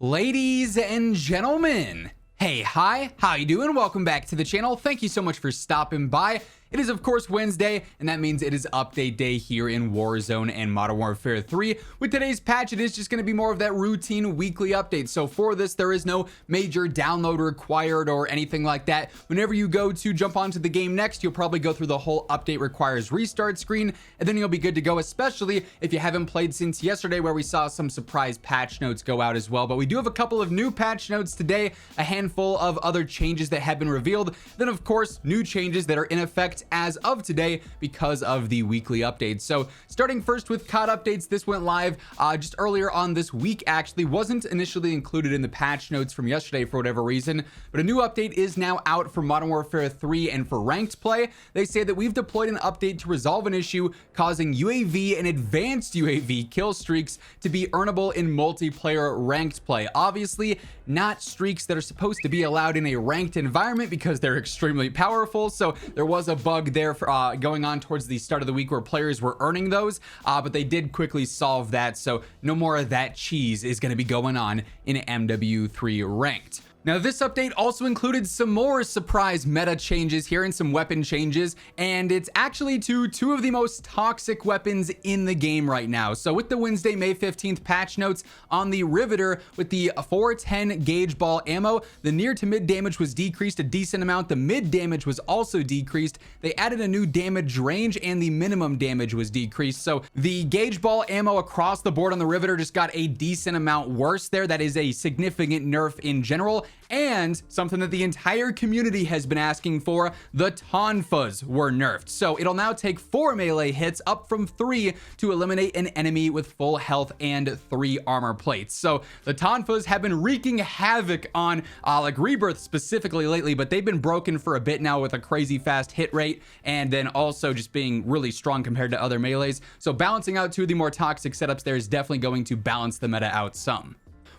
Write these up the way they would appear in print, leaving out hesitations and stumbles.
Ladies and gentlemen, hey, hi, how you doing? Welcome back to the channel. Thank you so much for stopping by. It is, of course, Wednesday, and that means it is update day here in Warzone and Modern Warfare 3. With today's patch, it is just going to be more of that routine weekly update. So for this, there is no major download required or anything like that. Whenever you go to jump onto the game next, you'll probably go through the whole update requires restart screen, and then you'll be good to go, especially if you haven't played since yesterday, where we saw some surprise patch notes go out as well. But we do have a couple of new patch notes today, a handful of other changes that have been revealed, then of course new changes that are in effect as of today because of the weekly updates. So starting first with COD updates, this went live just earlier on this week. Actually wasn't initially included in the patch notes from yesterday for whatever reason, but a new update is now out for Modern Warfare 3 and for ranked play. They say that we've deployed an update to resolve an issue causing UAV and advanced UAV kill streaks to be earnable in multiplayer ranked play. Obviously not streaks that are supposed to be allowed in a ranked environment because they're extremely powerful. So there was a bug there for, going on towards the start of the week where players were earning those, but they did quickly solve that. So no more of that cheese is going to be going on in MW3 ranked. Now, this update also included some more surprise meta changes here and some weapon changes, and it's actually to two of the most toxic weapons in the game right now. So with the Wednesday, May 15th patch notes on the Riveter with the 410 gauge ball ammo, the near to mid damage was decreased a decent amount. The mid damage was also decreased. They added a new damage range and the minimum damage was decreased. So the gauge ball ammo across the board on the Riveter just got a decent amount worse there. That is a significant nerf in general. And something that the entire community has been asking for, the tonfas were nerfed. So it'll now take 4 melee hits up from 3 to eliminate an enemy with full health and 3 armor plates. So the tonfas have been wreaking havoc on like Rebirth specifically lately, but they've been broken for a bit now with a crazy fast hit rate and then also just being really strong compared to other melees. So balancing out two of the more toxic setups there is definitely going to balance the meta out some.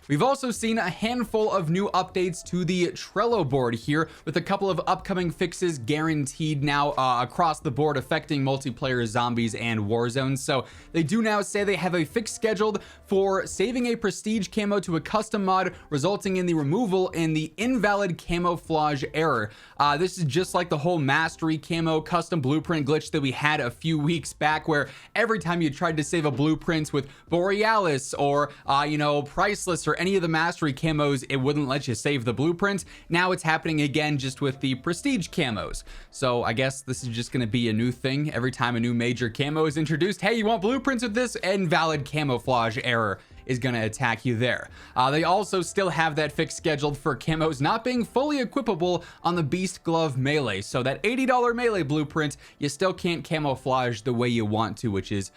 We've also seen a handful of new updates to the Trello board here, with a couple of upcoming fixes guaranteed now across the board affecting multiplayer zombies and Warzone. So they do now say they have a fix scheduled for saving a prestige camo to a custom mod, resulting in the removal in the invalid camouflage error. This is just like the whole mastery camo custom blueprint glitch that we had a few weeks back, where every time you tried to save a blueprint with Borealis or Priceless or any of the mastery camos, it wouldn't let you save the blueprint. Now it's happening again just with the prestige camos. So I guess this is just going to be a new thing. Every time a new major camo is introduced, hey, you want blueprints with this? Invalid camouflage error is going to attack you there. They also still have that fix scheduled for camos not being fully equipable on the Beast Glove melee. So that $80 melee blueprint, you still can't camouflage the way you want to, which is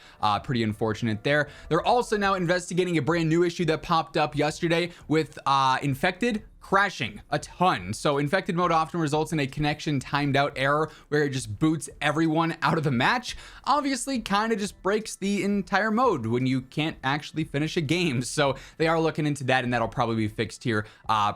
pretty unfortunate there. They're also now investigating a brand new issue that popped up yesterday with Infected crashing a ton. So infected mode often results in a connection timed out error where it just boots everyone out of the match. Obviously kind of just breaks the entire mode when you can't actually finish a game. So they are looking into that, and that'll probably be fixed here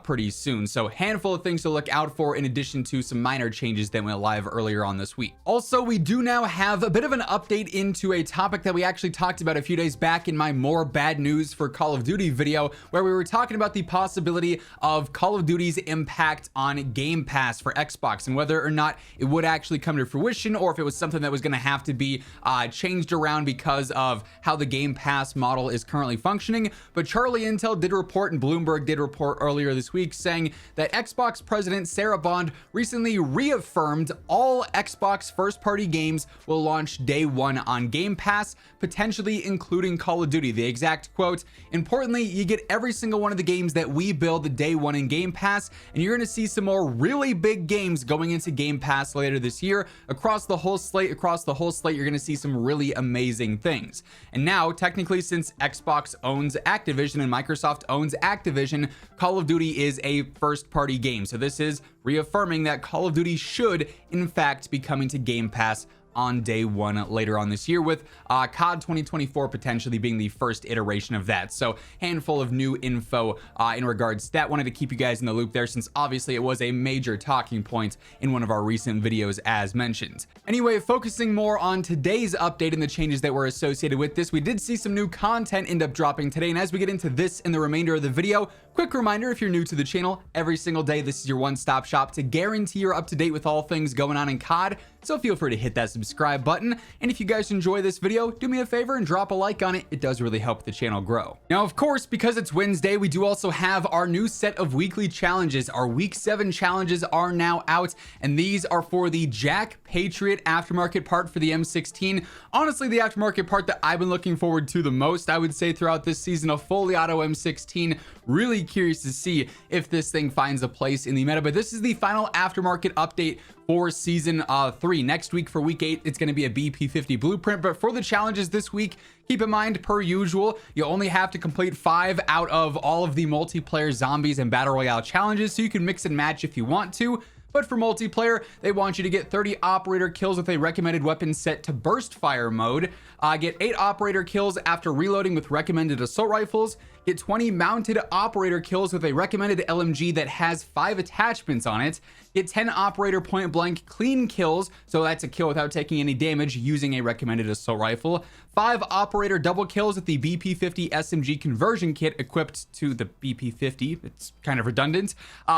pretty soon. So handful of things to look out for in addition to some minor changes that went live earlier on this week. Also, we do now have a bit of an update into a topic that we actually talked about a few days back in my more bad news for Call of Duty video, where we were talking about the possibility of Call of Duty's impact on Game Pass for Xbox and whether or not it would actually come to fruition, or if it was something that was going to have to be changed around because of how the Game Pass model is currently functioning. But Charlie Intel did report, and Bloomberg did report earlier this week, saying that Xbox President Sarah Bond recently reaffirmed all Xbox first-party games will launch day one on Game Pass, potentially including Call of Duty. The exact quote: "Importantly, you get every single one of the games that we build day one in Game Pass, and you're going to see some more really big games going into Game Pass later this year across the whole slate. You're going to see some really amazing things." And now, technically, since Xbox owns Activision and Microsoft owns Activision, Call of Duty is a first-party game. So this is reaffirming that Call of Duty should, in fact, be coming to Game Pass on day one later on this year, with COD 2024 potentially being the first iteration of that. So handful of new info in regards to that. Wanted to keep you guys in the loop there, since obviously it was a major talking point in one of our recent videos as mentioned. Anyway, focusing more on today's update and the changes that were associated with this, we did see some new content end up dropping today, and as we get into this and the remainder of the video, Quick reminder, if you're new to the channel, every single day this is your one-stop shop to guarantee you're up to date with all things going on in COD, so feel free to hit that subscribe button. And if you guys enjoy this video, do me a favor and drop a like on it. It does really help the channel grow. Now, of course, because it's Wednesday, we do also have our new set of weekly challenges. Our week 7 challenges are now out, and these are for the Jack Patriot aftermarket part for the M16. Honestly, the aftermarket part that I've been looking forward to the most, I would say, throughout this season, a fully auto M16. Really curious to see if this thing finds a place in the meta, but this is the final aftermarket update for season 3. Next week for week 8, it's going to be a BP50 blueprint, but for the challenges this week, keep in mind, per usual, you only have to complete 5 out of all of the multiplayer zombies and battle royale challenges, so you can mix and match if you want to. But for multiplayer, they want you to get 30 operator kills with a recommended weapon set to burst fire mode, get 8 operator kills after reloading with recommended assault rifles, get 20 mounted operator kills with a recommended LMG that has 5 attachments on it, get 10 operator point blank clean kills, so that's a kill without taking any damage using a recommended assault rifle, 5 operator double kills with the BP50 SMG conversion kit equipped to the BP50, it's kind of redundant,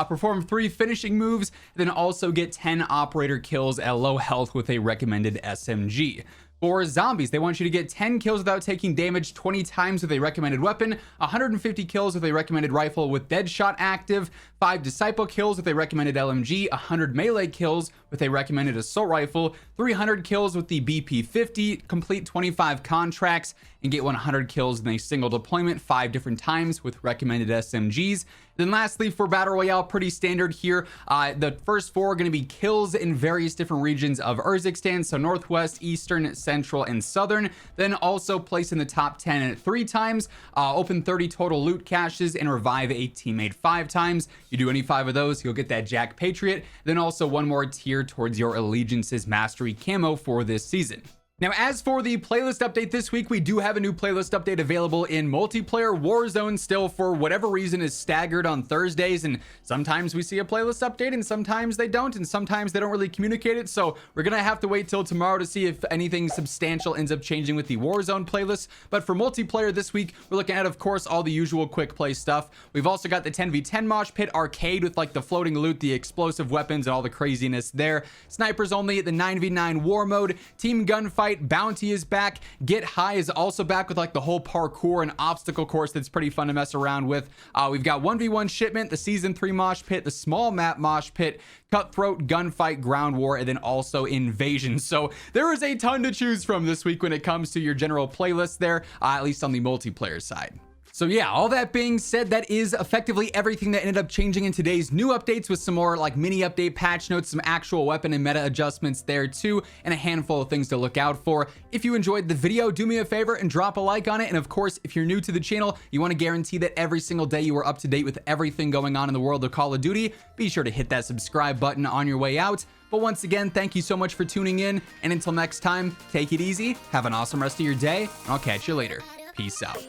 perform 3 finishing moves, then also get 10 operator kills at low health with a recommended SMG. For zombies, they want you to get 10 kills without taking damage 20 times with a recommended weapon, 150 kills with a recommended rifle with Deadshot active, 5 disciple kills with a recommended LMG, 100 melee kills with a recommended assault rifle, 300 kills with the BP50, complete 25 contracts, and get 100 kills in a single deployment 5 different times with recommended SMGs. Then lastly, for battle royale, pretty standard here. The first 4 are going to be kills in various different regions of Urzikstan, so northwest, eastern, central, and southern. Then also place in the top 10 3 times, open 30 total loot caches, and revive a teammate 5 times. You do any 5 of those, you'll get that Jack Patriot. Then also 1 more tier towards your Allegiance's Mastery camo for this season. Now, as for the playlist update this week, we do have a new playlist update available in multiplayer. Warzone still, for whatever reason, is staggered on Thursdays, and sometimes we see a playlist update and sometimes they don't, and sometimes they don't really communicate it. So we're gonna have to wait till tomorrow to see if anything substantial ends up changing with the Warzone playlist. But for multiplayer this week, we're looking at, of course, all the usual quick play stuff. We've also got the 10v10 mosh pit arcade with like the floating loot, the explosive weapons, and all the craziness there. Snipers only, the 9v9 war mode, team gunfight, bounty is back, get high is also back with like the whole parkour and obstacle course that's pretty fun to mess around with. We've got 1v1 shipment, the season 3 mosh pit, the small map mosh pit, cutthroat, gunfight, ground war, and then also invasion. So there is a ton to choose from this week when it comes to your general playlist there, at least on the multiplayer side. So yeah, all that being said, that is effectively everything that ended up changing in today's new updates, with some more like mini update patch notes, some actual weapon and meta adjustments there too, and a handful of things to look out for. If you enjoyed the video, do me a favor and drop a like on it. And of course, if you're new to the channel, you want to guarantee that every single day you are up to date with everything going on in the world of Call of Duty, be sure to hit that subscribe button on your way out. But once again, thank you so much for tuning in, and until next time, take it easy, have an awesome rest of your day, and I'll catch you later. Peace out.